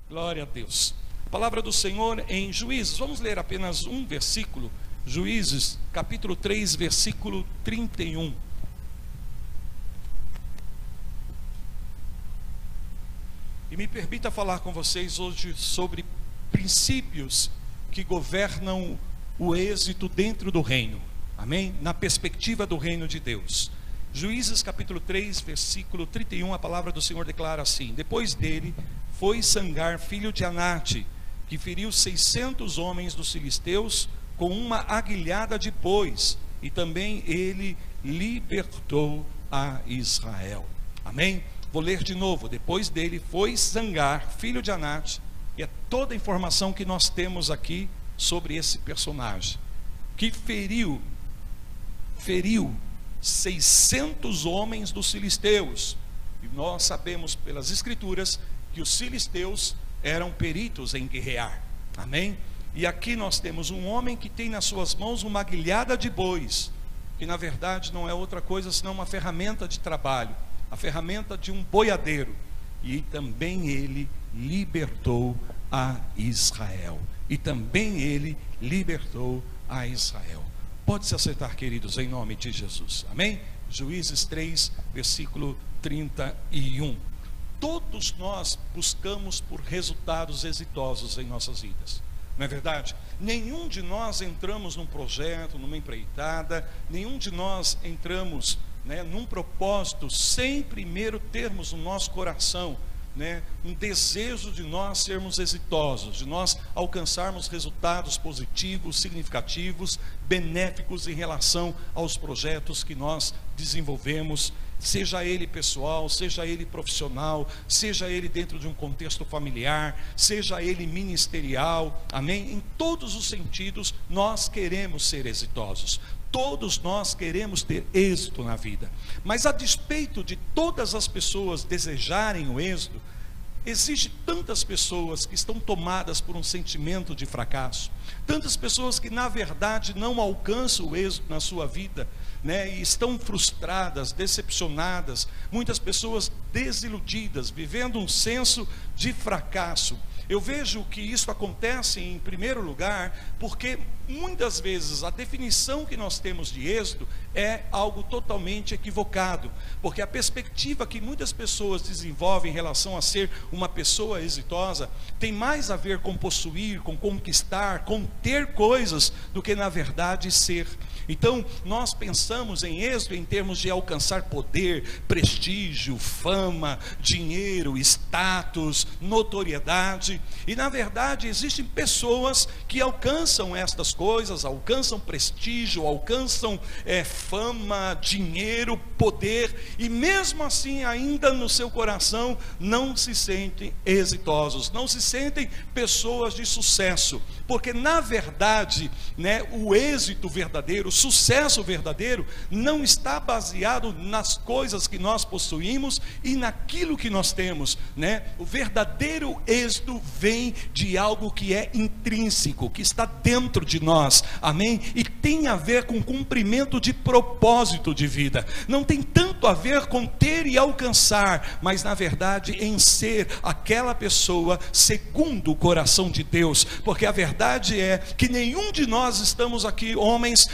Glória a Deus. A palavra do Senhor em Juízes, vamos ler apenas um versículo. Juízes, capítulo 3, versículo 31. E me permita falar com vocês hoje sobre princípios que governam o êxito dentro do reino. Amém? Na perspectiva do reino de Deus. Juízes capítulo 3, versículo 31, a palavra do Senhor declara assim: depois dele foi Sangar, filho de Anate, que feriu 600 homens dos filisteus com uma aguilhada de bois, e também ele libertou a Israel. Amém? Vou ler de novo. Depois dele foi Sangar, filho de Anate, e é toda a informação que nós temos aqui sobre esse personagem, que feriu 600 homens dos filisteus. E nós sabemos pelas escrituras que os filisteus eram peritos em guerrear. Amém? E aqui nós temos um homem que tem nas suas mãos uma aguilhada de bois, que na verdade não é outra coisa senão uma ferramenta de trabalho, a ferramenta de um boiadeiro. E também ele libertou a Israel. E também ele libertou a Israel. Pode se acertar, queridos, em nome de Jesus. Amém? Juízes 3, versículo 31. Todos nós buscamos por resultados exitosos em nossas vidas, não é verdade? Nenhum de nós entramos num projeto, numa empreitada, nenhum de nós entramos, num propósito sem primeiro termos no nosso coração um desejo de nós sermos exitosos, de nós alcançarmos resultados positivos, significativos, benéficos em relação aos projetos que nós desenvolvemos, seja ele pessoal, seja ele profissional, seja ele dentro de um contexto familiar, seja ele ministerial. Amém? Em todos os sentidos nós queremos ser exitosos. Todos nós queremos ter êxito na vida, mas a despeito de todas as pessoas desejarem o êxito, existem tantas pessoas que estão tomadas por um sentimento de fracasso, tantas pessoas que na verdade não alcançam o êxito na sua vida, e estão frustradas, decepcionadas, muitas pessoas desiludidas, vivendo um senso de fracasso. Eu vejo que isso acontece em primeiro lugar porque muitas vezes a definição que nós temos de êxito é algo totalmente equivocado, porque a perspectiva que muitas pessoas desenvolvem em relação a ser uma pessoa exitosa tem mais a ver com possuir, com conquistar, com ter coisas, do que na verdade ser. Então nós pensamos em êxito em termos de alcançar poder, prestígio, fama, dinheiro, status, notoriedade, e na verdade existem pessoas que alcançam estas coisas, alcançam prestígio, alcançam fama, dinheiro, poder, e mesmo assim ainda no seu coração não se sentem exitosos, não se sentem pessoas de sucesso, porque na verdade o êxito verdadeiro, o sucesso verdadeiro não está baseado nas coisas que nós possuímos e naquilo que nós temos, O verdadeiro êxito vem de algo que é intrínseco, que está dentro de nós, amém? E tem a ver com cumprimento de propósito de vida, não tem tanto a ver com ter e alcançar, mas na verdade em ser aquela pessoa segundo o coração de Deus, porque a verdade é que nenhum de nós estamos aqui, homens,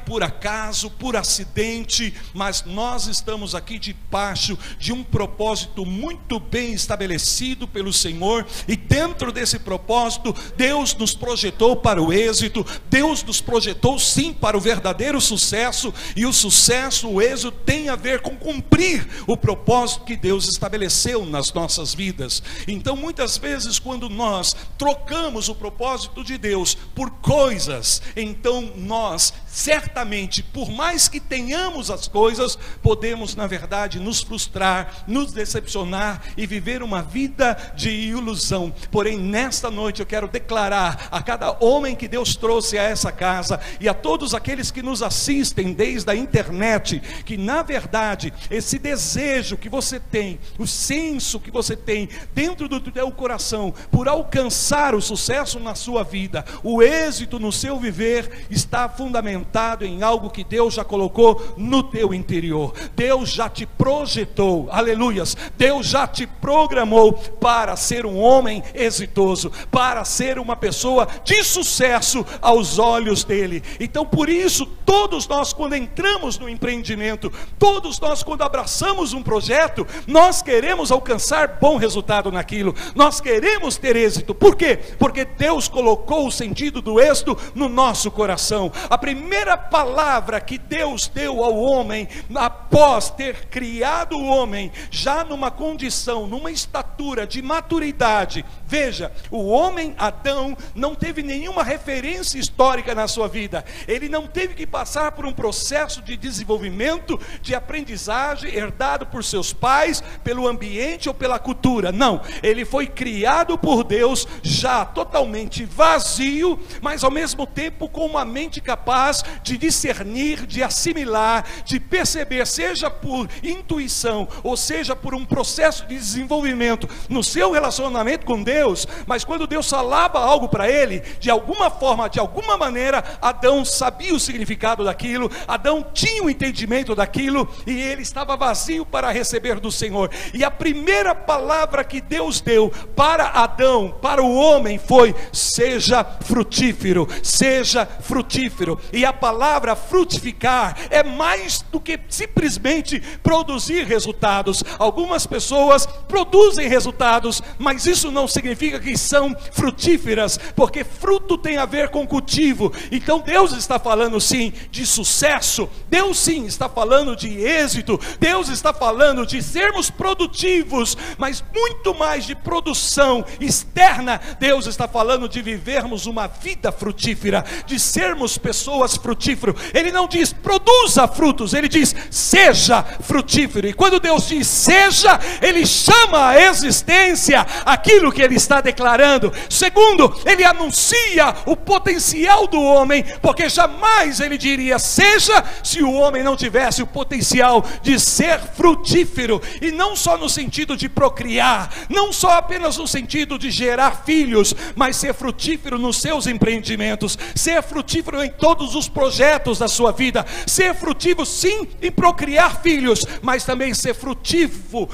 por acaso, por acidente, mas nós estamos aqui debaixo de um propósito muito bem estabelecido pelo Senhor, e dentro desse propósito, Deus nos projetou para o êxito, Deus nos projetou sim para o verdadeiro sucesso, e o sucesso, o êxito tem a ver com cumprir o propósito que Deus estabeleceu nas nossas vidas. Então muitas vezes quando nós trocamos o propósito de Deus por coisas, então nós certamente, por mais que tenhamos as coisas, podemos na verdade nos frustrar, nos decepcionar e viver uma vida de ilusão. Porém nesta noite eu quero declarar a cada homem que Deus trouxe a essa casa e a todos aqueles que nos assistem desde a internet, que na verdade esse desejo que você tem, o senso que você tem dentro do teu coração por alcançar o sucesso na sua vida, o êxito no seu viver, está fundamentado fundamentado em algo que Deus já colocou no teu interior. Deus já te projetou, aleluias, Deus já te programou para ser um homem exitoso, para ser uma pessoa de sucesso aos olhos dele. Então por isso, todos nós quando entramos no empreendimento, todos nós quando abraçamos um projeto, nós queremos alcançar bom resultado naquilo, nós queremos ter êxito. Por quê? Porque Deus colocou o sentido do êxito no nosso coração. A primeira palavra que Deus deu ao homem, após ter criado o homem, já numa condição, numa estatura de maturidade, veja, o homem Adão não teve nenhuma referência histórica na sua vida, ele não teve que passar por um processo de desenvolvimento, de aprendizagem, herdado por seus pais, pelo ambiente ou pela cultura. Não, ele foi criado por Deus, já totalmente vazio, mas ao mesmo tempo com uma mente capaz de discernir, de assimilar, de perceber, seja por intuição, ou seja por um processo de desenvolvimento no seu relacionamento com Deus. Mas quando Deus falava algo para ele, de alguma forma, de alguma maneira, Adão sabia o significado daquilo, Adão tinha o entendimento daquilo, e ele estava vazio para receber do Senhor. E a primeira palavra que Deus deu para Adão, para o homem, foi: seja frutífero, seja frutífero. E a palavra frutificar é mais do que simplesmente produzir resultados. Algumas pessoas produzem resultados, mas isso não significa que são frutíferas, porque fruto tem a ver com cultivo. Então Deus está falando sim de sucesso, Deus sim está falando de êxito, Deus está falando de sermos produtivos, mas muito mais de produção externa. Deus está falando de vivermos uma vida frutífera, de sermos pessoas frutíferas. Ele não diz produza frutos, ele diz seja frutífero. E quando Deus diz seja, ele chama a existência aquilo que ele está declarando. Segundo, ele anuncia o potencial do homem, porque jamais ele diria seja se o homem não tivesse o potencial de ser frutífero. E não só no sentido de procriar, não só apenas no sentido de gerar filhos, mas ser frutífero nos seus empreendimentos, ser frutífero em todos os projetos da sua vida, ser frutífero sim em procriar filhos, mas também ser frutífero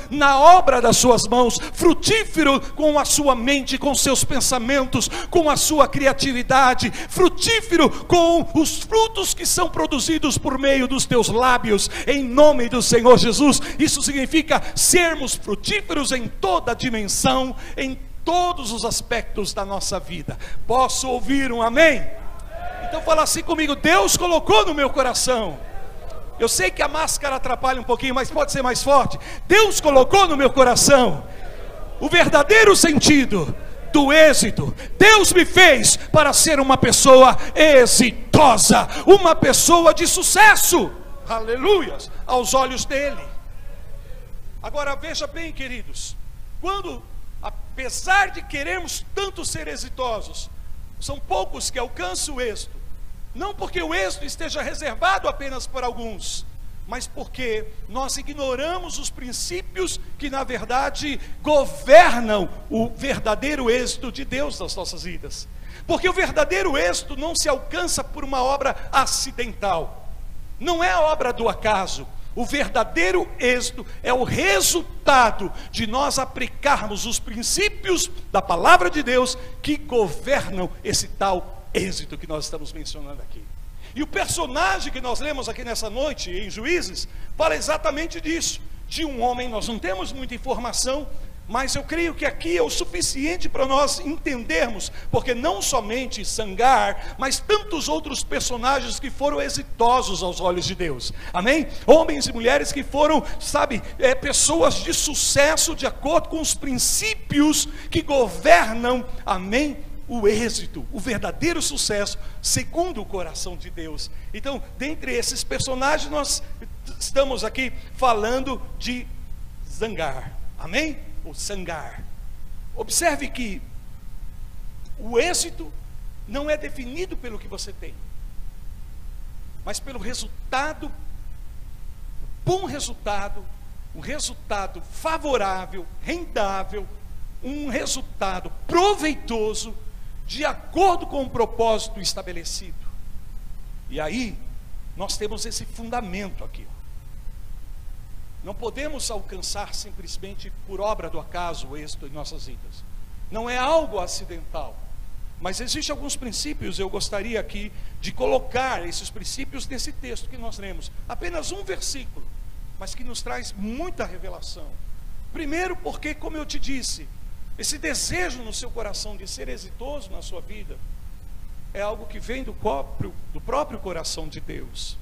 na obra das suas mãos, frutífero com a sua mente, com seus pensamentos, com a sua criatividade, frutífero com os frutos que são produzidos por meio dos teus lábios, em nome do Senhor Jesus. Isso significa sermos frutíferos em toda a dimensão, em todos os aspectos da nossa vida. Posso ouvir um amém? Então fala assim comigo: Deus colocou no meu coração. Eu sei que a máscara atrapalha um pouquinho, mas pode ser mais forte. Deus colocou no meu coração o verdadeiro sentido do êxito. Deus me fez para ser uma pessoa exitosa, uma pessoa de sucesso, aleluias, aos olhos dele. Agora veja bem, queridos, quando, apesar de queremos tanto ser exitosos, são poucos que alcançam o êxito. Não porque o êxito esteja reservado apenas para alguns, mas porque nós ignoramos os princípios que na verdade governam o verdadeiro êxito de Deus nas nossas vidas. Porque o verdadeiro êxito não se alcança por uma obra acidental, não é a obra do acaso. O verdadeiro êxito é o resultado de nós aplicarmos os princípios da palavra de Deus que governam esse tal êxito que nós estamos mencionando aqui. E o personagem que nós lemos aqui nessa noite em Juízes fala exatamente disso, de um homem. Nós não temos muita informação, mas eu creio que aqui é o suficiente para nós entendermos, porque não somente Sangar, mas tantos outros personagens que foram exitosos aos olhos de Deus, amém? Homens e mulheres que foram, pessoas de sucesso de acordo com os princípios que governam, amém? O êxito, o verdadeiro sucesso, segundo o coração de Deus. Então, dentre esses personagens, nós estamos aqui falando de Sangar, amém? O Sangar. Observe que o êxito não é definido pelo que você tem, mas pelo resultado, bom resultado, um resultado favorável, rendável, um resultado proveitoso, de acordo com o propósito estabelecido. E aí, nós temos esse fundamento aqui. Não podemos alcançar simplesmente por obra do acaso o êxito em nossas vidas. Não é algo acidental. Mas existem alguns princípios, eu gostaria aqui de colocar esses princípios nesse texto que nós lemos. Apenas um versículo, mas que nos traz muita revelação. Primeiro porque, como eu te disse, esse desejo no seu coração de ser exitoso na sua vida é algo que vem do próprio coração de Deus.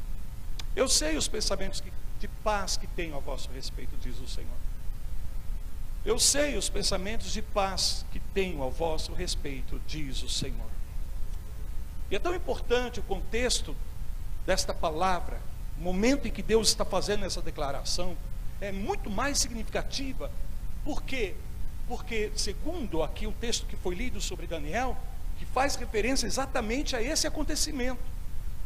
Eu sei os pensamentos de paz que tenho a vosso respeito, diz o Senhor. Eu sei os pensamentos de paz que tenho ao vosso respeito, diz o Senhor. E é tão importante o contexto desta palavra, o momento em que Deus está fazendo essa declaração, é muito mais significativa. Por quê? Porque, segundo aqui o texto que foi lido sobre Daniel, que faz referência exatamente a esse acontecimento,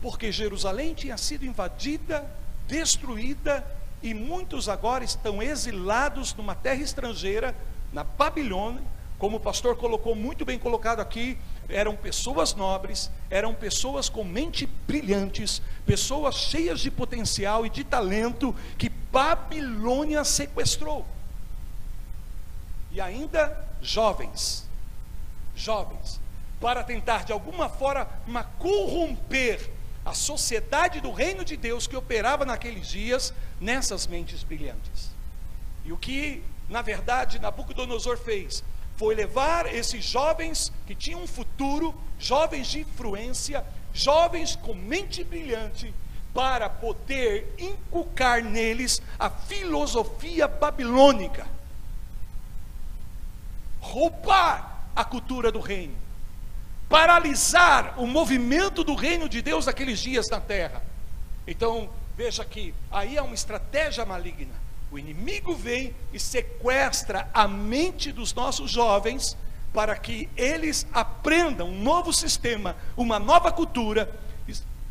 porque Jerusalém tinha sido invadida, destruída, e muitos agora estão exilados numa terra estrangeira, na Babilônia. Como o pastor colocou, muito bem colocado aqui, eram pessoas nobres, eram pessoas com mente brilhantes, pessoas cheias de potencial e de talento, que Babilônia sequestrou. E ainda jovens, para tentar de alguma forma corromper a sociedade do reino de Deus que operava naqueles dias, nessas mentes brilhantes. E o que, na verdade, Nabucodonosor fez, foi levar esses jovens que tinham um futuro, jovens de influência, jovens com mente brilhante, para poder inculcar neles a filosofia babilônica, roubar a cultura do reino, paralisar o movimento do reino de Deus naqueles dias na terra. Então, veja que aí há uma estratégia maligna. O inimigo vem e sequestra a mente dos nossos jovens, para que eles aprendam um novo sistema, uma nova cultura,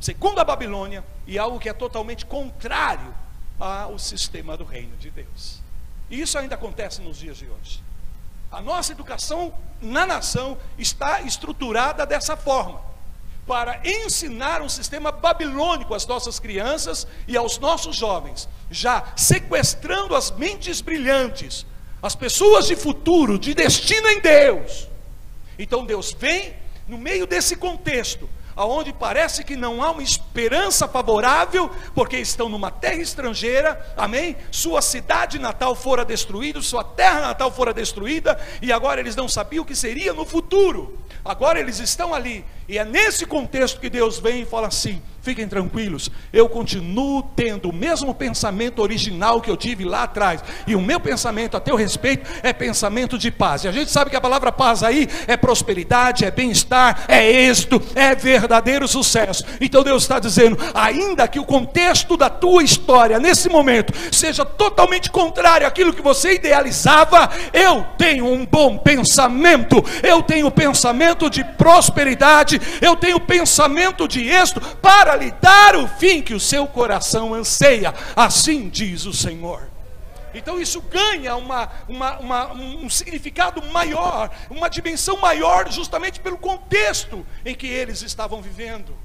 segundo a Babilônia, e algo que é totalmente contrário ao sistema do reino de Deus. E isso ainda acontece nos dias de hoje. A nossa educação na nação está estruturada dessa forma, para ensinar um sistema babilônico às nossas crianças e aos nossos jovens, já sequestrando as mentes brilhantes, as pessoas de futuro, de destino em Deus. Então Deus vem no meio desse contexto, aonde parece que não há uma esperança favorável, porque estão numa terra estrangeira, amém? Sua cidade natal fora destruída, sua terra natal fora destruída, e agora eles não sabiam o que seria no futuro. Agora eles estão ali, e é nesse contexto que Deus vem e fala assim: fiquem tranquilos, eu continuo tendo o mesmo pensamento original que eu tive lá atrás, e o meu pensamento a teu respeito é pensamento de paz. E a gente sabe que a palavra paz aí é prosperidade, é bem-estar, é êxito, é verdadeiro sucesso. Então Deus está dizendo: ainda que o contexto da tua história nesse momento seja totalmente contrário àquilo que você idealizava, eu tenho um bom pensamento, eu tenho pensamento de prosperidade, eu tenho pensamento de êxito para lhe dar o fim que o seu coração anseia, assim diz o Senhor. Então isso ganha um significado maior, uma dimensão maior, justamente pelo contexto em que eles estavam vivendo.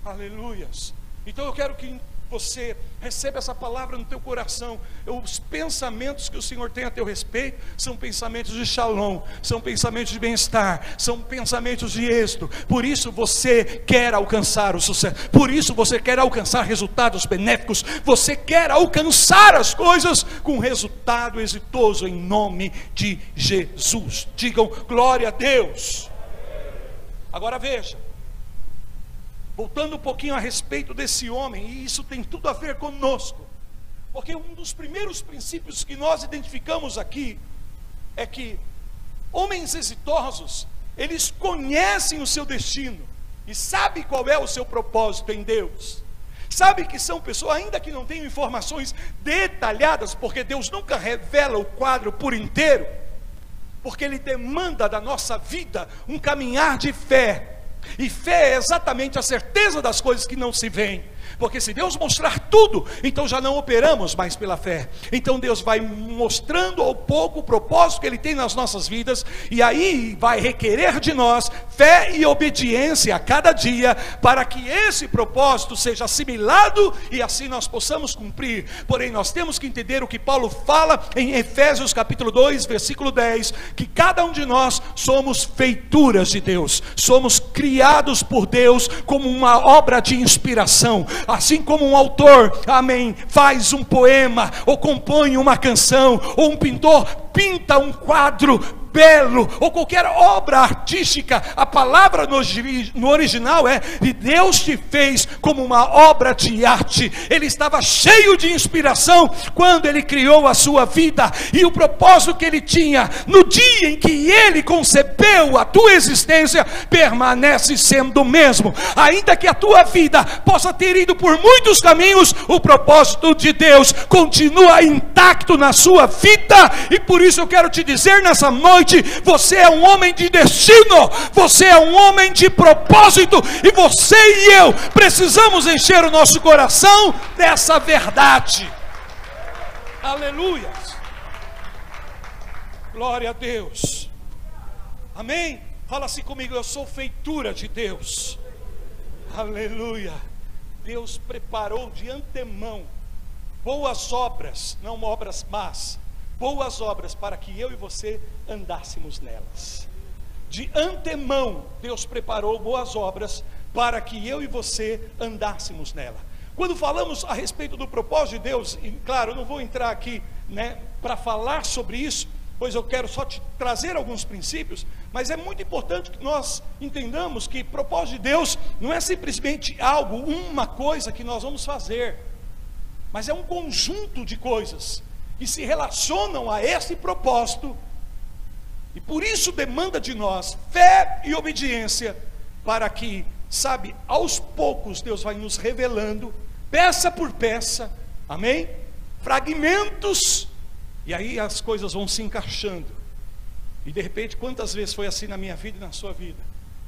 Aleluias. Então eu quero que você receba essa palavra no teu coração. Os pensamentos que o Senhor tem a teu respeito são pensamentos de shalom, são pensamentos de bem-estar, são pensamentos de êxito. Por isso você quer alcançar o sucesso, por isso você quer alcançar resultados benéficos, você quer alcançar as coisas com resultado exitoso, em nome de Jesus. Digam glória a Deus. Agora veja, voltando um pouquinho a respeito desse homem, e isso tem tudo a ver conosco, porque um dos primeiros princípios que nós identificamos aqui é que homens exitosos, eles conhecem o seu destino e sabem qual é o seu propósito em Deus. Sabe que são pessoas, ainda que não tenham informações detalhadas, porque Deus nunca revela o quadro por inteiro, porque Ele demanda da nossa vida um caminhar de fé. E fé é exatamente a certeza das coisas que não se veem. porque se Deus mostrar tudo, então já não operamos mais pela fé. Então Deus vai mostrando ao pouco o propósito que Ele tem nas nossas vidas, e aí vai requerer de nós fé e obediência a cada dia, para que esse propósito seja assimilado e assim nós possamos cumprir. Porém, nós temos que entender o que Paulo fala em Efésios capítulo 2, versículo 10, que cada um de nós somos feituras de Deus, somos criados por Deus como uma obra de inspiração. Assim como um autor, amém, faz um poema, ou compõe uma canção, ou um pintor pinta um quadro belo, ou qualquer obra artística, a palavra no original é: e Deus te fez como uma obra de arte. Ele estava cheio de inspiração quando Ele criou a sua vida, e o propósito que Ele tinha no dia em que Ele concebeu a tua existência permanece sendo o mesmo. Ainda que a tua vida possa ter ido por muitos caminhos, o propósito de Deus continua intacto na sua vida. E por isso eu quero te dizer nessa noite: você é um homem de destino, você é um homem de propósito, e você e eu precisamos encher o nosso coração dessa verdade. Aleluia, glória a Deus, amém. Fala assim comigo: eu sou feitura de Deus. Aleluia. Deus preparou de antemão boas obras, não obras más, boas obras para que eu e você andássemos nelas. De antemão Deus preparou boas obras para que eu e você andássemos nela. Quando falamos a respeito do propósito de Deus, e claro, eu não vou entrar aqui, para falar sobre isso, pois eu quero só te trazer alguns princípios, mas é muito importante que nós entendamos que propósito de Deus não é simplesmente algo, uma coisa que nós vamos fazer, mas é um conjunto de coisas que se relacionam a esse propósito, e por isso demanda de nós fé e obediência, para que, sabe, aos poucos Deus vai nos revelando, peça por peça, amém? Fragmentos, e aí as coisas vão se encaixando. E de repente, quantas vezes foi assim na minha vida e na sua vida?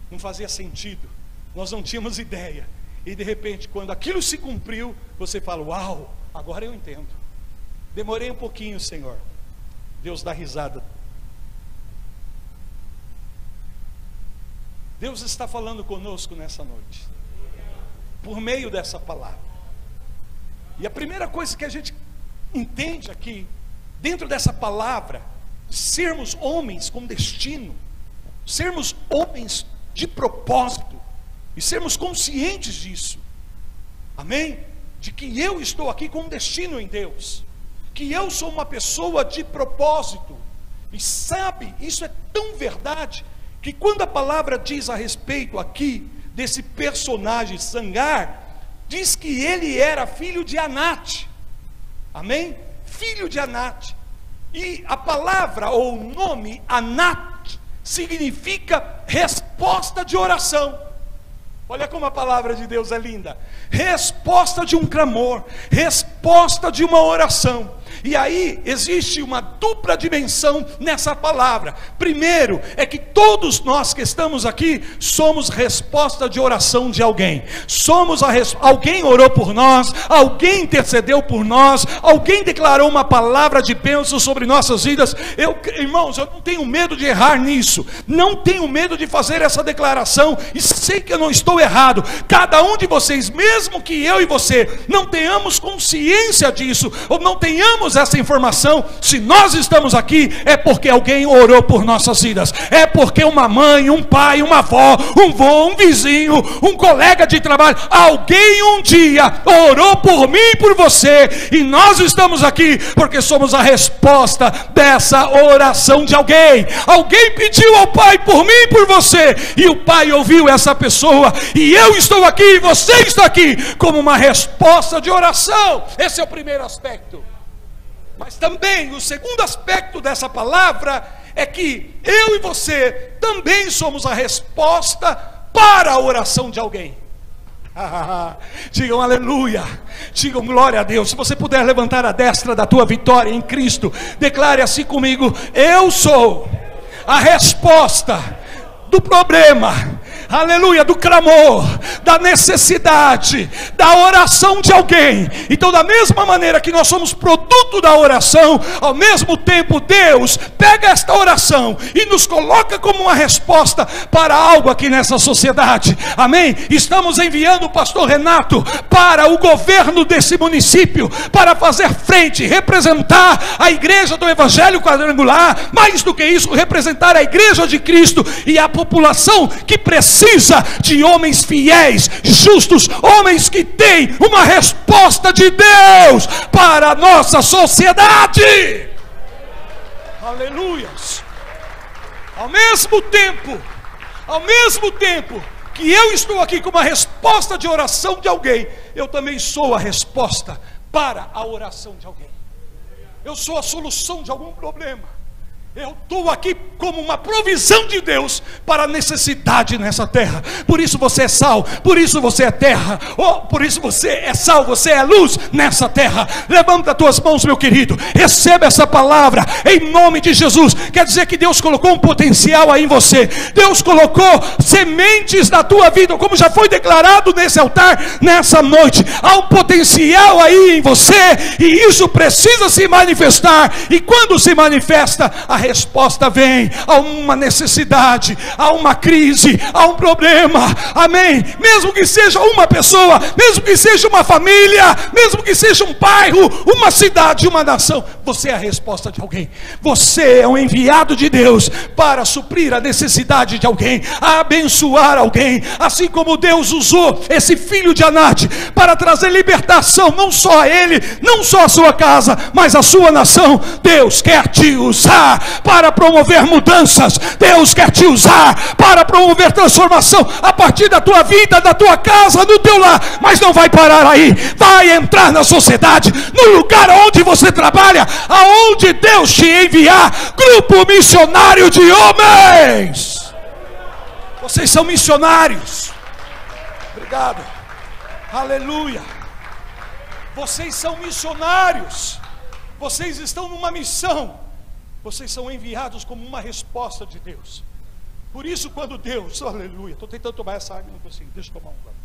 Não fazia sentido, nós não tínhamos ideia, e de repente, quando aquilo se cumpriu, você fala: uau, agora eu entendo. Demorei um pouquinho, Senhor. Deus dá risada. Deus está falando conosco nessa noite, por meio dessa palavra. E a primeira coisa que a gente entende aqui, dentro dessa palavra, sermos homens com destino, sermos homens de propósito, e sermos conscientes disso, amém? De que eu estou aqui com destino em Deus, que eu sou uma pessoa de propósito. E sabe, isso é tão verdade, que quando a palavra diz a respeito aqui desse personagem Sangar, diz que ele era filho de Anate, amém? Filho de Anate. E a palavra ou o nome Anate significa resposta de oração. Olha como a palavra de Deus é linda. Resposta de um clamor, resposta de uma oração. E aí existe uma dupla dimensão nessa palavra. Primeiro, é que todos nós que estamos aqui somos resposta de oração de alguém. Alguém orou por nós, alguém intercedeu por nós, alguém declarou uma palavra de bênção sobre nossas vidas. Irmãos, eu não tenho medo de errar nisso, não tenho medo de fazer essa declaração, e sei que eu não estou errado. Cada um de vocês, mesmo que eu e você não tenhamos consciência disso, ou não tenhamos essa informação, se nós estamos aqui, é porque alguém orou por nossas vidas, é porque uma mãe, um pai, uma avó, um vô, um vizinho, um colega de trabalho, alguém um dia orou por mim e por você, e nós estamos aqui porque somos a resposta dessa oração de alguém. Alguém pediu ao Pai por mim e por você, e o Pai ouviu essa pessoa, e eu estou aqui, e você está aqui, como uma resposta de oração. Esse é o primeiro aspecto. Mas também o segundo aspecto dessa palavra é que eu e você também somos a resposta para a oração de alguém. Digam aleluia, digam glória a Deus. Se você puder levantar a destra da tua vitória em Cristo, declare assim comigo: eu sou a resposta do problema aleluia, do clamor, da necessidade, da oração de alguém. Então, da mesma maneira que nós somos produto da oração, ao mesmo tempo Deus pega esta oração e nos coloca como uma resposta para algo aqui nessa sociedade. Amém? Estamos enviando o pastor Renato para o governo desse município, para fazer frente, representar a igreja do Evangelho Quadrangular, mais do que isso, representar a igreja de Cristo e a população que precisa de homens fiéis, justos, homens que têm uma resposta de Deus para a nossa sociedade. Aleluias. Ao mesmo tempo que eu estou aqui com uma resposta de oração de alguém, eu também sou a resposta para a oração de alguém. Eu sou a solução de algum problema. Eu estou aqui como uma provisão de Deus para a necessidade nessa terra. Por isso você é sal, por isso você é terra, por isso você é sal, você é luz nessa terra. Levanta as tuas mãos, meu querido, receba essa palavra em nome de Jesus. Quer dizer que Deus colocou um potencial aí em você. Deus colocou sementes na tua vida, como já foi declarado nesse altar nessa noite. Há um potencial aí em você e isso precisa se manifestar. E quando se manifesta, a resposta vem. Há uma necessidade, há uma crise, há um problema, amém? Mesmo que seja uma pessoa, mesmo que seja uma família, mesmo que seja um bairro, uma cidade, uma nação, você é a resposta de alguém. Você é um enviado de Deus para suprir a necessidade de alguém, a abençoar alguém, assim como Deus usou esse filho de Anate para trazer libertação, não só a ele, não só a sua casa, mas a sua nação. Deus quer te usar para promover mudanças. Deus quer te usar para promover transformação a partir da tua vida, da tua casa, do teu lar. Mas não vai parar aí, vai entrar na sociedade, no lugar onde você trabalha, aonde Deus te enviar. Grupo missionário de homens. Vocês são missionários. Obrigado. Aleluia. Vocês são missionários. Vocês estão numa missão. Vocês são enviados como uma resposta de Deus. Por isso, quando Deus, aleluia, estou tentando tomar essa água, não consigo, deixa eu tomar um agora.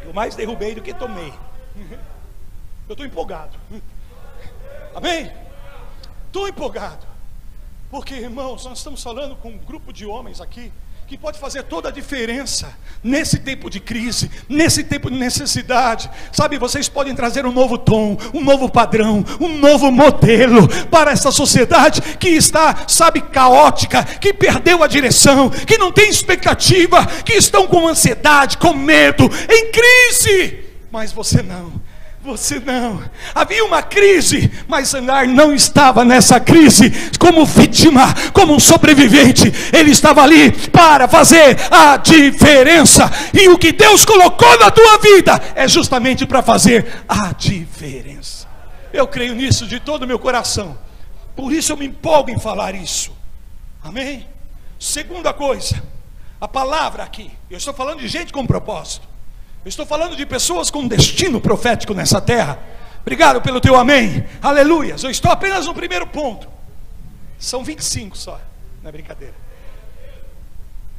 Eu mais derrubei do que tomei. Eu estou empolgado. Amém? Estou empolgado. Porque, irmãos, nós estamos falando com um grupo de homens aqui que pode fazer toda a diferença nesse tempo de crise, nesse tempo de necessidade. Sabe, vocês podem trazer um novo tom, um novo padrão, um novo modelo para essa sociedade que está, sabe, caótica, que perdeu a direção, que não tem expectativa, que estão com ansiedade, com medo, em crise. Mas você não. Você não. Havia uma crise, mas Agar não estava nessa crise como vítima, como um sobrevivente. Ele estava ali para fazer a diferença. E o que Deus colocou na tua vida é justamente para fazer a diferença. Eu creio nisso de todo o meu coração. Por isso eu me empolgo em falar isso. Amém? Segunda coisa, a palavra aqui. Eu estou falando de gente com propósito. Eu estou falando de pessoas com destino profético nessa terra. Obrigado pelo teu amém. Aleluia. Eu estou apenas no primeiro ponto. São 25 só. Não é brincadeira.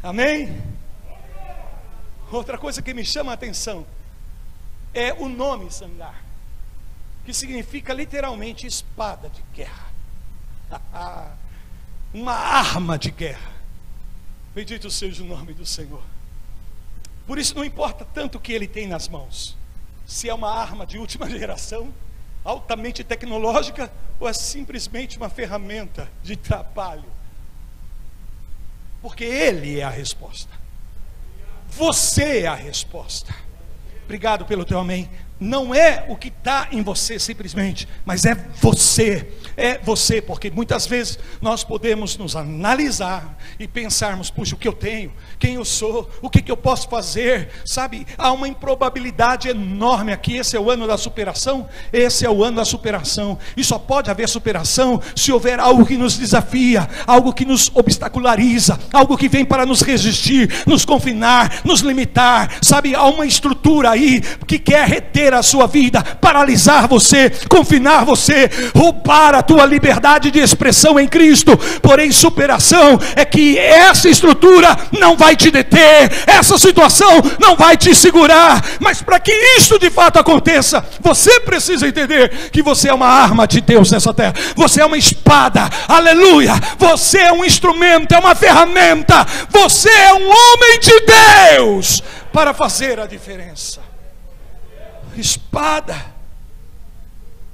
Amém? Outra coisa que me chama a atenção é o nome Sangar, que significa literalmente espada de guerra. Uma arma de guerra. Bendito seja o nome do Senhor. Por isso não importa tanto o que ele tem nas mãos, se é uma arma de última geração, altamente tecnológica, ou é simplesmente uma ferramenta de trabalho. Porque ele é a resposta. Você é a resposta. Obrigado pelo teu amém. Não é o que está em você simplesmente, mas é você. É você, porque muitas vezes nós podemos nos analisar e pensarmos: puxa, o que eu tenho, quem eu sou, o que eu posso fazer, sabe? Há uma improbabilidade enorme aqui. Esse é o ano da superação. Esse é o ano da superação. E só pode haver superação se houver algo que nos desafia, algo que nos obstaculariza, algo que vem para nos resistir, nos confinar, nos limitar, sabe? Há uma estrutura aí que quer reter deter a sua vida, paralisar você, confinar você, roubar a tua liberdade de expressão em Cristo. Porém, superação é que essa estrutura não vai te deter, essa situação não vai te segurar. Mas para que isso de fato aconteça, você precisa entender que você é uma arma de Deus nessa terra. Você é uma espada, aleluia. Você é um instrumento, é uma ferramenta. Você é um homem de Deus para fazer a diferença. Espada,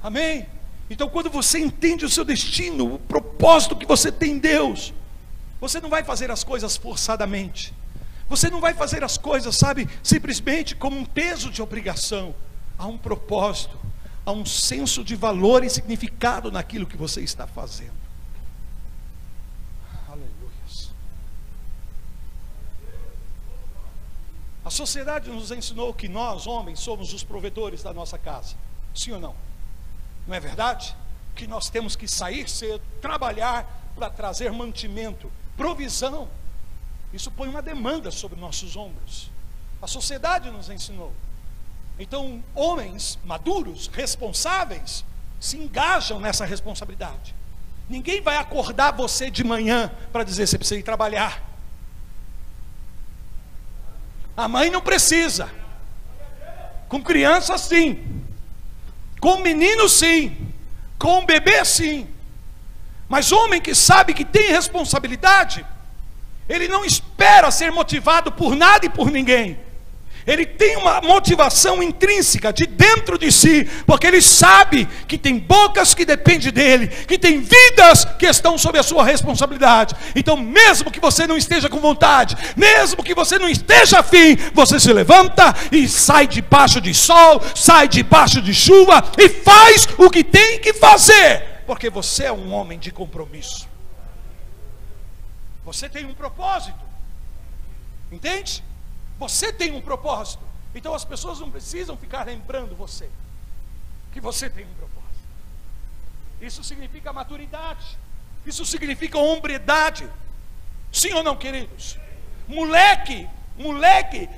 amém? Então, quando você entende o seu destino, o propósito que você tem em Deus, você não vai fazer as coisas forçadamente. Você não vai fazer as coisas, sabe, simplesmente como um peso de obrigação. Há um propósito, há um senso de valor e significado naquilo que você está fazendo. Aleluia. A sociedade nos ensinou que nós, homens, somos os provedores da nossa casa. Sim ou não? Não é verdade? Que nós temos que sair cedo, trabalhar para trazer mantimento, provisão. Isso põe uma demanda sobre nossos ombros. A sociedade nos ensinou. Então, homens maduros, responsáveis, se engajam nessa responsabilidade. Ninguém vai acordar você de manhã para dizer: você precisa ir trabalhar. A mãe não precisa. Com criança sim. Com menino sim. Com bebê sim. Mas homem que sabe que tem responsabilidade, ele não espera ser motivado por nada e por ninguém. Ele tem uma motivação intrínseca de dentro de si, porque ele sabe que tem bocas que dependem dele, que tem vidas que estão sob a sua responsabilidade. Então, mesmo que você não esteja com vontade, mesmo que você não esteja afim, você se levanta e sai debaixo de sol, sai debaixo de chuva e faz o que tem que fazer, porque você é um homem de compromisso. Você tem um propósito, entende? Você tem um propósito. Então as pessoas não precisam ficar lembrando você que você tem um propósito. Isso significa maturidade. Isso significa hombridade. Sim ou não, queridos? Moleque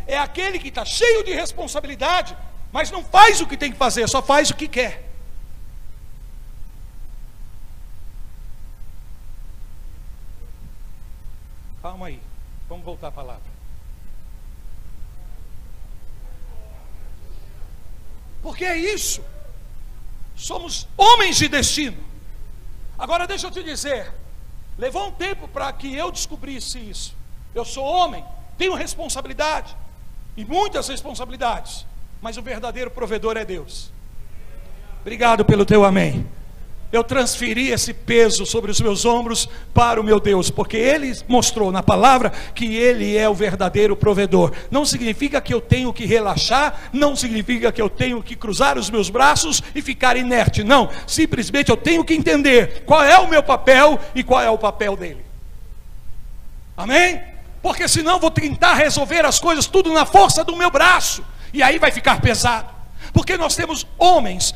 é aquele que está cheio de responsabilidade, mas não faz o que tem que fazer, só faz o que quer. Calma aí, vamos voltar à palavra. Porque é isso. Somos homens de destino. Agora deixa eu te dizer, levou um tempo para que eu descobrisse isso. Eu sou homem, tenho responsabilidade, e muitas responsabilidades, mas o verdadeiro provedor é Deus. Obrigado pelo teu amém. Eu transferi esse peso sobre os meus ombros para o meu Deus, porque Ele mostrou na palavra que Ele é o verdadeiro provedor. Não significa que eu tenho que relaxar, não significa que eu tenho que cruzar os meus braços e ficar inerte, não. Simplesmente eu tenho que entender qual é o meu papel e qual é o papel dele. Amém? Porque senão vou tentar resolver as coisas tudo na força do meu braço, e aí vai ficar pesado. Porque nós temos homens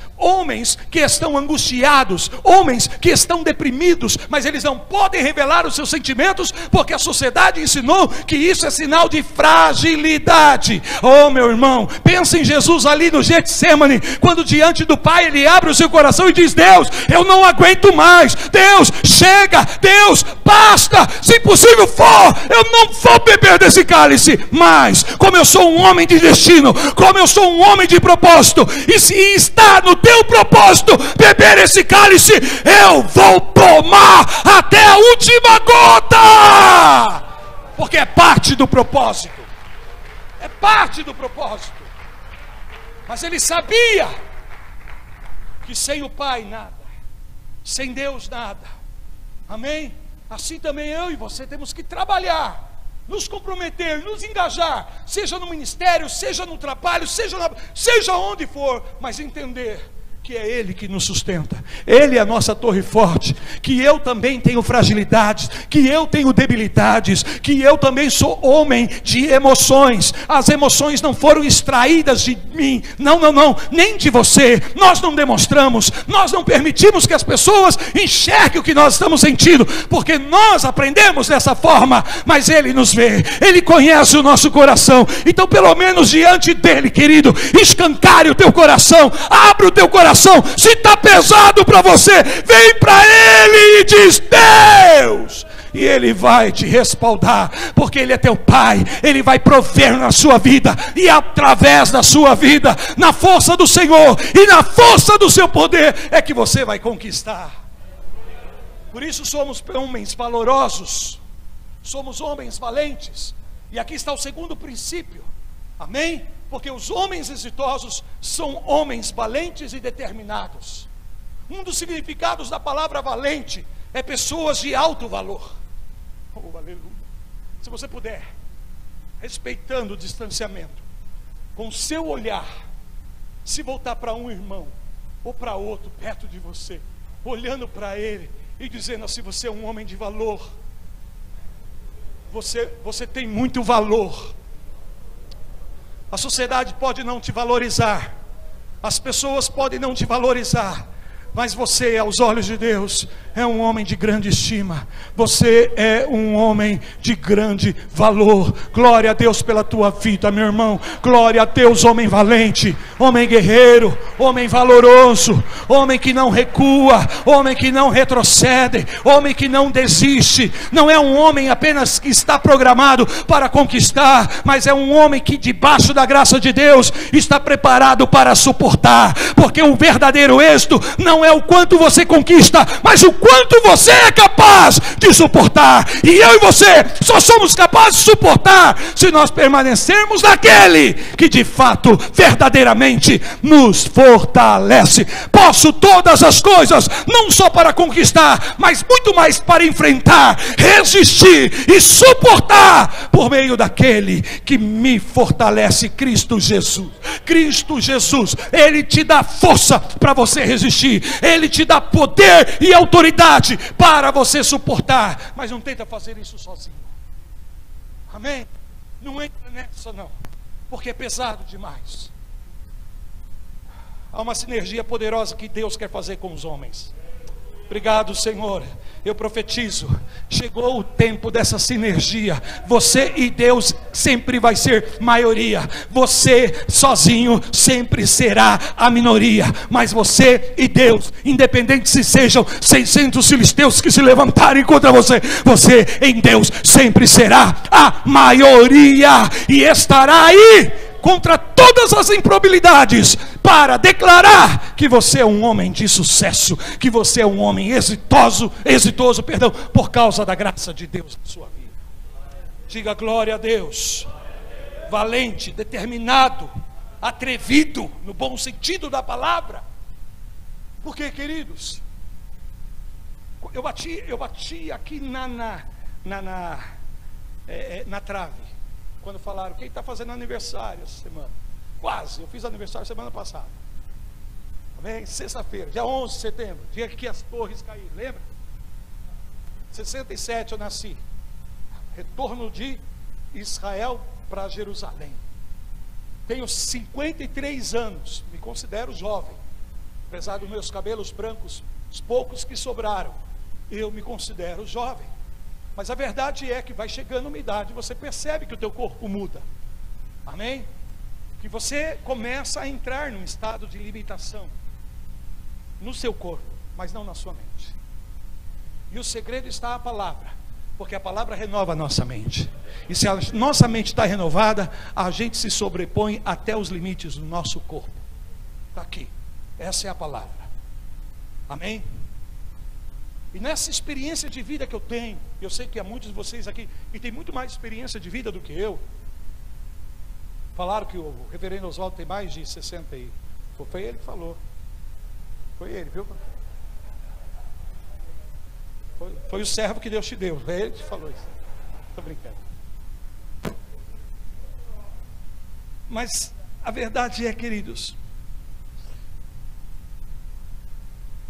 que estão angustiados, homens que estão deprimidos, mas eles não podem revelar os seus sentimentos, porque a sociedade ensinou que isso é sinal de fragilidade. Oh, meu irmão, pensa em Jesus ali no Getsemane, quando diante do Pai ele abre o seu coração e diz: Deus, eu não aguento mais, Deus, chega, Deus, basta, se possível for, eu não vou beber desse cálice, mas como eu sou um homem de destino, como eu sou um homem de propósito, e se está no teu propósito beber esse cálice, eu vou tomar até a última gota, porque é parte do propósito, é parte do propósito. Mas ele sabia que sem o Pai nada, sem Deus nada. Amém? Assim também eu e você temos que trabalhar, nos comprometer, nos engajar, seja no ministério, seja no trabalho, seja onde for, mas entender que é Ele que nos sustenta, Ele é a nossa torre forte, que eu também tenho fragilidades, que eu tenho debilidades, que eu também sou homem de emoções. As emoções não foram extraídas de mim, não, nem de você. Nós não demonstramos, nós não permitimos que as pessoas enxerguem o que nós estamos sentindo, porque nós aprendemos dessa forma, mas Ele nos vê, Ele conhece o nosso coração. Então pelo menos diante dEle, querido, escancare o teu coração, abre o teu coração. Se está pesado para você, vem para Ele e diz: Deus, e Ele vai te respaldar, porque Ele é teu Pai. Ele vai prover na sua vida, e através da sua vida, na força do Senhor e na força do seu poder, é que você vai conquistar. Por isso somos homens valorosos, somos homens valentes. E aqui está o segundo princípio, amém? Porque os homens exitosos são homens valentes e determinados. Um dos significados da palavra valente é pessoas de alto valor. Oh, aleluia. Se você puder, respeitando o distanciamento, com o seu olhar, se voltar para um irmão ou para outro perto de você, olhando para ele e dizendo assim: você é um homem de valor, você tem muito valor. A sociedade pode não te valorizar, as pessoas podem não te valorizar, mas você, aos olhos de Deus, é um homem de grande estima. Você é um homem de grande valor. Glória a Deus pela tua vida, meu irmão. Glória a Deus, homem valente, homem guerreiro, homem valoroso, homem que não recua, homem que não retrocede, homem que não desiste. Não é um homem apenas que está programado para conquistar, mas é um homem que, debaixo da graça de Deus, está preparado para suportar. Porque o verdadeiro êxito não é o quanto você conquista, mas o quanto você é capaz de suportar. E eu e você só somos capazes de suportar se nós permanecermos naquele que de fato, verdadeiramente nos fortalece. Posso todas as coisas, não só para conquistar, mas muito mais para enfrentar, resistir e suportar por meio daquele que me fortalece, Cristo Jesus. Cristo Jesus, Ele te dá força para você resistir, Ele te dá poder e autoridade para você suportar. Mas não tenta fazer isso sozinho, amém? Não entra nessa não, porque é pesado demais. Há uma sinergia poderosa que Deus quer fazer com os homens. Obrigado, Senhor. Eu profetizo, chegou o tempo dessa sinergia. Você e Deus sempre vai ser maioria. Você sozinho sempre será a minoria. Mas você e Deus, independente se sejam 600 filisteus que se levantarem contra você, você em Deus sempre será a maioria. E estará aí contra todas as improbabilidades, para declarar que você é um homem de sucesso, que você é um homem exitoso, por causa da graça de Deus na sua vida. Diga glória a Deus. Valente, determinado, atrevido, no bom sentido da palavra. Porque, queridos, eu bati aqui na trave quando falaram: quem está fazendo aniversário essa semana? Quase, eu fiz aniversário semana passada. Amém? Sexta-feira, dia 11 de setembro, dia que as torres caíram, lembra? 67 eu nasci. Retorno de Israel para Jerusalém. Tenho 53 anos, me considero jovem. Apesar dos meus cabelos brancos, os poucos que sobraram, eu me considero jovem. Mas a verdade é que vai chegando uma idade, você percebe que o teu corpo muda, amém? Que você começa a entrar num estado de limitação no seu corpo, mas não na sua mente. E o segredo está na palavra, porque a palavra renova a nossa mente. E se a nossa mente está renovada, a gente se sobrepõe até os limites do nosso corpo. Está aqui, essa é a palavra, amém? E nessa experiência de vida que eu tenho, eu sei que há muitos de vocês aqui que têm muito mais experiência de vida do que eu. Falaram que o reverendo Oswaldo tem mais de 60 e... Foi ele que falou. Foi ele, viu? Foi o servo que Deus te deu. Foi ele que falou isso. Estou brincando. Mas a verdade é, queridos,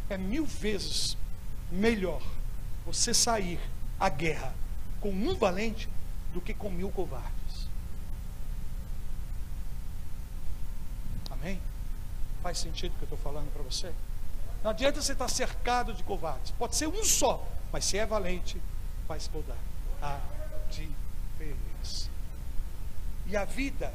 É 1000 vezes melhor você sair à guerra com um valente do que com 1000 covardes. Amém? Faz sentido o que eu estou falando para você? Não adianta você estar cercado de covardes. Pode ser um só, mas se é valente, faz toda a diferença. E a vida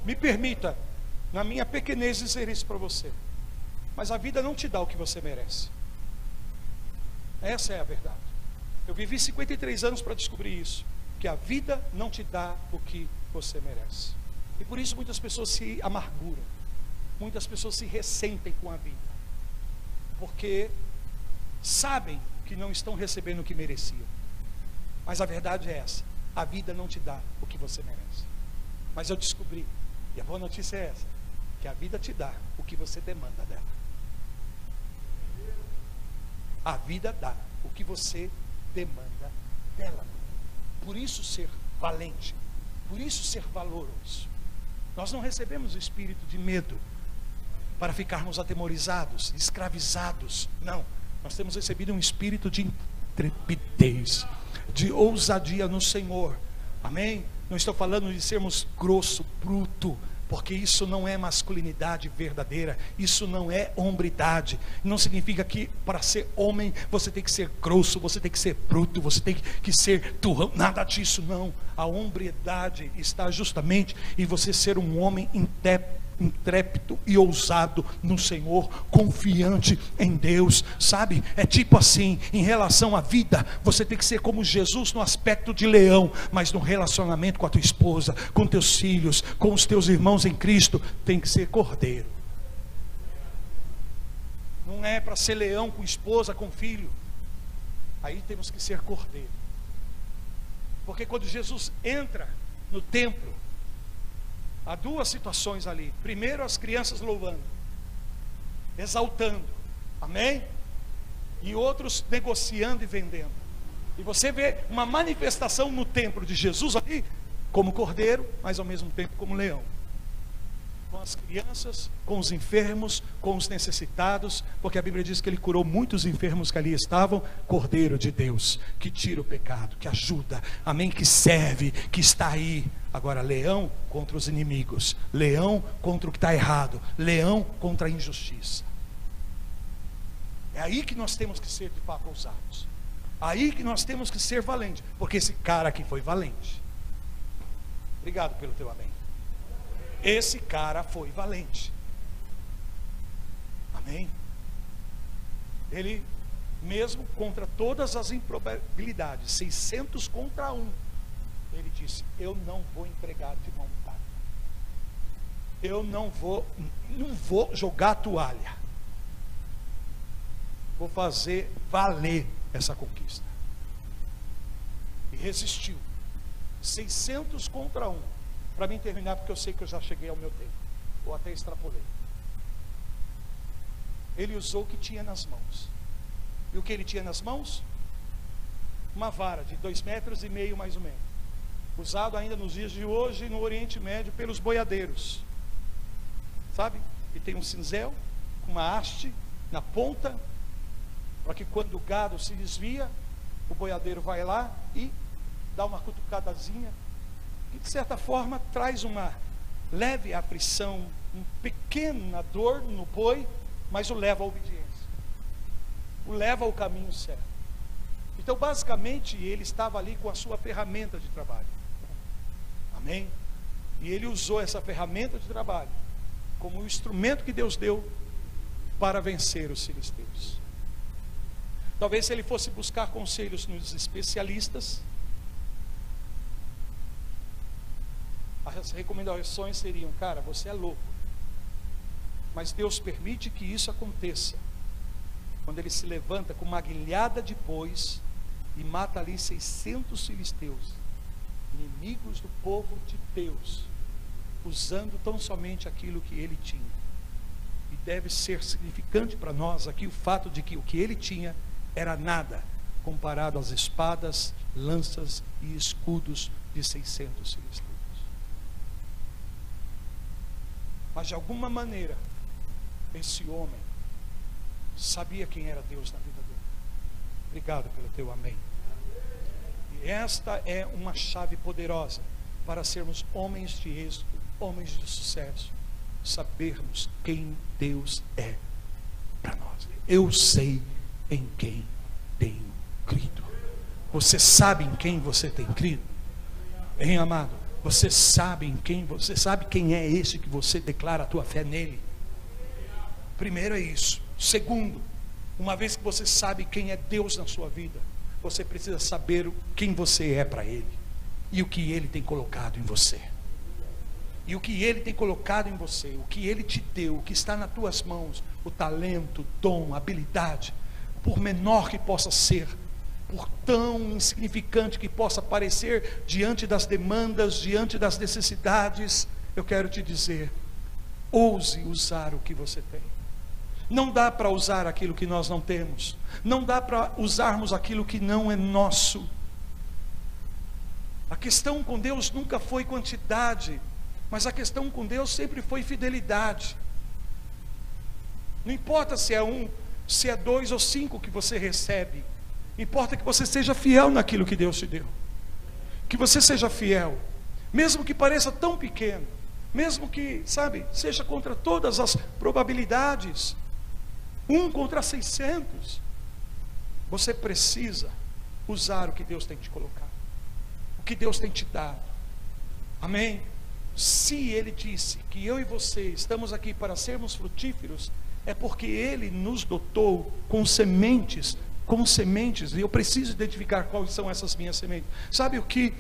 me permita, na minha pequenez, dizer isso para você, mas a vida não te dá o que você merece. Essa é a verdade. Eu vivi 53 anos para descobrir isso, que a vida não te dá o que você merece. E por isso muitas pessoas se amarguram, muitas pessoas se ressentem com a vida, porque sabem que não estão recebendo o que mereciam. Mas a verdade é essa: a vida não te dá o que você merece. Mas eu descobri, e a boa notícia é essa, que a vida te dá o que você demanda dela. A vida dá o que você demanda dela. Por isso ser valente, por isso ser valoroso. Nós não recebemos o espírito de medo para ficarmos atemorizados, escravizados. Não, nós temos recebido um espírito de intrepidez, de ousadia no Senhor. Amém? Não estou falando de sermos grosso, bruto, porque isso não é masculinidade verdadeira, isso não é hombridade. Não significa que para ser homem você tem que ser grosso, você tem que ser bruto, você tem que ser turrão, nada disso não. A hombridade está justamente em você ser um homem intrépido e ousado no Senhor, confiante em Deus, sabe? É tipo assim, em relação à vida, você tem que ser como Jesus no aspecto de leão, mas no relacionamento com a tua esposa, com teus filhos, com os teus irmãos em Cristo, tem que ser cordeiro. Não é para ser leão com esposa, com filho. Aí temos que ser cordeiro. Porque quando Jesus entra no templo, há duas situações ali. Primeiro, as crianças louvando, exaltando, amém? E outros negociando e vendendo. E você vê uma manifestação no templo de Jesus ali, como cordeiro, mas ao mesmo tempo como leão. Com as crianças, com os enfermos, com os necessitados, porque a Bíblia diz que ele curou muitos enfermos que ali estavam. Cordeiro de Deus, que tira o pecado, que ajuda, amém, que serve, que está aí. Agora, leão contra os inimigos, leão contra o que está errado, leão contra a injustiça. É aí que nós temos que ser de fato ousados, aí que nós temos que ser valentes, porque esse cara aqui foi valente. Obrigado pelo teu amém. Esse cara foi valente, amém? Ele, mesmo contra todas as improbabilidades, 600 contra 1, ele disse: eu não vou entregar de mão dada, eu não vou jogar a toalha, vou fazer valer essa conquista. E resistiu, 600 contra 1. Para mim terminar, porque eu sei que eu já cheguei ao meu tempo, ou até extrapolei. Ele usou o que tinha nas mãos. E o que ele tinha nas mãos? Uma vara de 2,5 metros mais ou menos, usado ainda nos dias de hoje no Oriente Médio pelos boiadeiros, sabe? E tem um cinzel com uma haste na ponta, para que quando o gado se desvia, o boiadeiro vai lá e dá uma cutucadazinha, que de certa forma traz uma leve aflição, uma pequena dor no boi, mas o leva à obediência, o leva ao caminho certo. Então basicamente ele estava ali com a sua ferramenta de trabalho, amém? E ele usou essa ferramenta de trabalho como o instrumento que Deus deu para vencer os filisteus. Talvez se ele fosse buscar conselhos nos especialistas, as recomendações seriam: cara, você é louco, mas Deus permite que isso aconteça quando ele se levanta com uma guilhada de bois e mata ali 600 filisteus, inimigos do povo de Deus, usando tão somente aquilo que ele tinha. E deve ser significante para nós aqui o fato de que o que ele tinha era nada comparado às espadas, lanças e escudos de 600 filisteus. Mas de alguma maneira, esse homem sabia quem era Deus na vida dele. Obrigado pelo teu amém. E esta é uma chave poderosa para sermos homens de êxito, homens de sucesso. Sabermos quem Deus é para nós. Eu sei em quem tenho crido. Você sabe em quem você tem crido? Hein, amado? Você sabe em quem? Você sabe quem é esse que você declara a tua fé nele? Primeiro é isso. Segundo, uma vez que você sabe quem é Deus na sua vida, você precisa saber quem você é para ele e o que ele tem colocado em você. E o que ele tem colocado em você, o que ele te deu, o que está nas tuas mãos, o talento, o dom, a habilidade, por menor que possa ser, por tão insignificante que possa parecer diante das demandas, diante das necessidades, eu quero te dizer, ouse usar o que você tem. Não dá para usar aquilo que nós não temos, não dá para usarmos aquilo que não é nosso. A questão com Deus nunca foi quantidade, mas a questão com Deus sempre foi fidelidade. Não importa se é 1, se é 2 ou 5 que você recebe, importa que você seja fiel naquilo que Deus te deu. Que você seja fiel, mesmo que pareça tão pequeno, mesmo que, sabe, seja contra todas as probabilidades, 1 contra 600, você precisa usar o que Deus tem te colocado, o que Deus tem te dado. Amém? Se Ele disse que eu e você estamos aqui para sermos frutíferos, é porque Ele nos dotou com sementes, e eu preciso identificar quais são essas minhas sementes. Sabe o que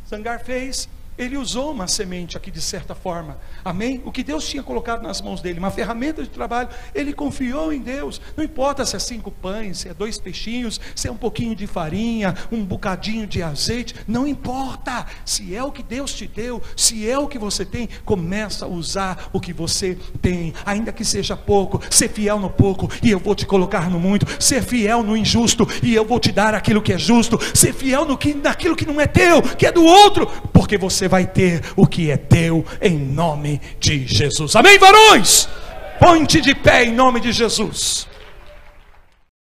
Zangar fez? Ele usou uma semente aqui de certa forma, amém? O que Deus tinha colocado nas mãos dele, uma ferramenta de trabalho, ele confiou em Deus. Não importa se é 5 pães, se é 2 peixinhos, se é um pouquinho de farinha, um bocadinho de azeite, não importa. Se é o que Deus te deu, se é o que você tem, começa a usar o que você tem, ainda que seja pouco. Ser fiel no pouco e eu vou te colocar no muito. Ser fiel no injusto e eu vou te dar aquilo que é justo. Ser fiel naquilo que não é teu, que é do outro, porque você vai ter o que é teu em nome de Jesus. Amém, varões? Põe-te de pé em nome de Jesus.